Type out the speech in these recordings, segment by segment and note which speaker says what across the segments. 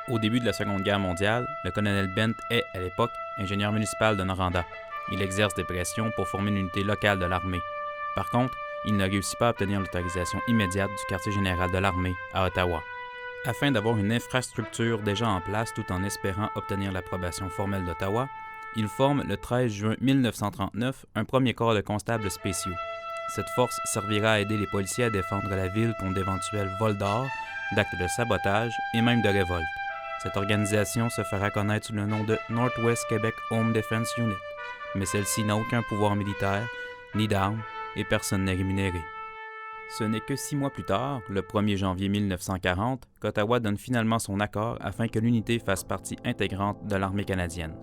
Speaker 1: Au début de la Seconde Guerre mondiale, le colonel Bent est, à l'époque, ingénieur municipal de Noranda. Il exerce des pressions pour former une unité locale de l'armée. Par contre, il ne réussit pas à obtenir l'autorisation immédiate du quartier général de l'armée à Ottawa. Afin d'avoir une infrastructure déjà en place tout en espérant obtenir l'approbation formelle d'Ottawa, il forme le 13 juin 1939 un premier corps de constables spéciaux. Cette force servira à aider les policiers à défendre la ville contre d'éventuels vols d'or, d'actes de sabotage et même de révolte. Cette organisation se fera connaître sous le nom de Northwest Quebec Home Defense Unit, mais celle-ci n'a aucun pouvoir militaire, ni d'armes, et personne n'est rémunéré. Ce n'est que 6 mois plus tard, le 1er janvier 1940, qu'Ottawa donne finalement son accord afin que l'unité fasse partie intégrante de l'armée canadienne.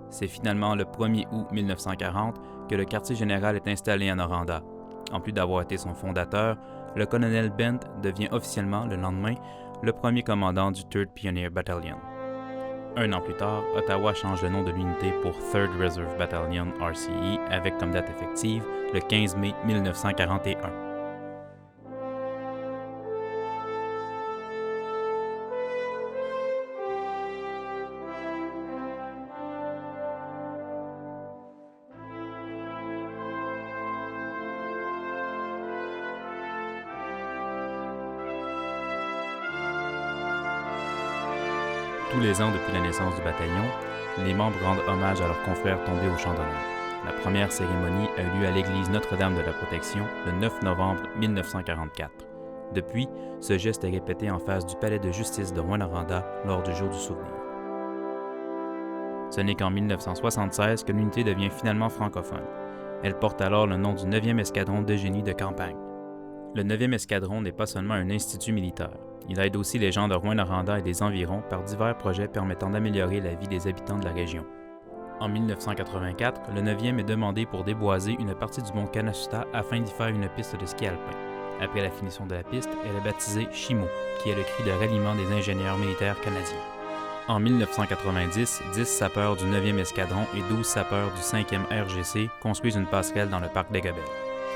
Speaker 1: C'est finalement le 1er août 1940 que le quartier général est installé à Noranda. En plus d'avoir été son fondateur, le colonel Bent devient officiellement, le lendemain, le premier commandant du 3rd Pioneer Battalion. Un an plus tard, Ottawa change le nom de l'unité pour 3rd Reserve Battalion RCE avec comme date effective le 15 mai 1941. Tous les ans depuis la naissance du bataillon, les membres rendent hommage à leurs confrères tombés au champ d'honneur. La première cérémonie a eu lieu à l'église Notre-Dame de la Protection le 9 novembre 1944. Depuis, ce geste est répété en face du palais de justice de Rouyn-Noranda lors du jour du souvenir. Ce n'est qu'en 1976 que l'unité devient finalement francophone. Elle porte alors le nom du 9e escadron de génie de campagne. Le 9e escadron n'est pas seulement un institut militaire. Il aide aussi les gens de Rouyn-Noranda et des environs par divers projets permettant d'améliorer la vie des habitants de la région. En 1984, le 9e est demandé pour déboiser une partie du mont Kanasuta afin d'y faire une piste de ski alpin. Après la finition de la piste, elle est baptisée Chimo, qui est le cri de ralliement des ingénieurs militaires canadiens. En 1990, 10 sapeurs du 9e escadron et 12 sapeurs du 5e RGC construisent une passerelle dans le parc des Gobels.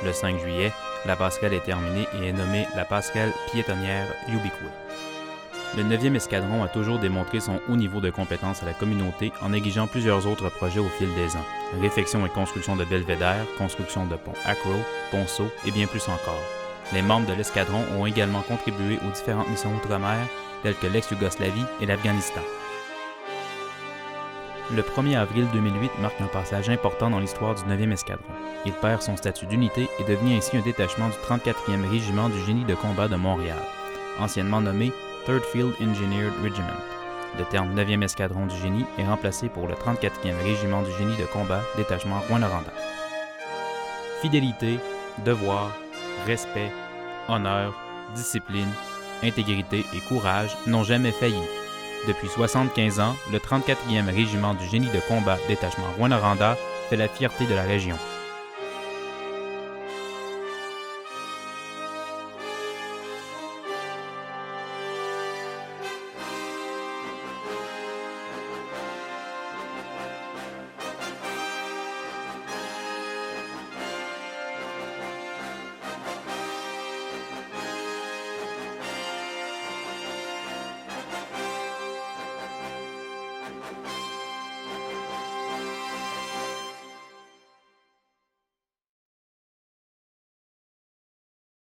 Speaker 1: Le 5 juillet, la passerelle est terminée et est nommée la passerelle piétonnière Ubiquois. Le 9e escadron a toujours démontré son haut niveau de compétence à la communauté en négligeant plusieurs autres projets au fil des ans. Réfection et construction de belvédères, construction de ponts Acro, ponceau et bien plus encore. Les membres de l'escadron ont également contribué aux différentes missions outre-mer telles que l'ex-Yougoslavie et l'Afghanistan. Le 1er avril 2008 marque un passage important dans l'histoire du 9e escadron. Il perd son statut d'unité et devient ainsi un détachement du 34e régiment du génie de combat de Montréal, anciennement nommé 3rd Field Engineered Regiment. Le terme 9e escadron du génie est remplacé pour le 34e régiment du génie de combat, détachement Rouyn-Noranda. Fidélité, devoir, respect, honneur, discipline, intégrité et courage n'ont jamais failli. Depuis 75 ans, le 34e régiment du génie de combat, détachement Rouyn-Noranda, fait la fierté de la région.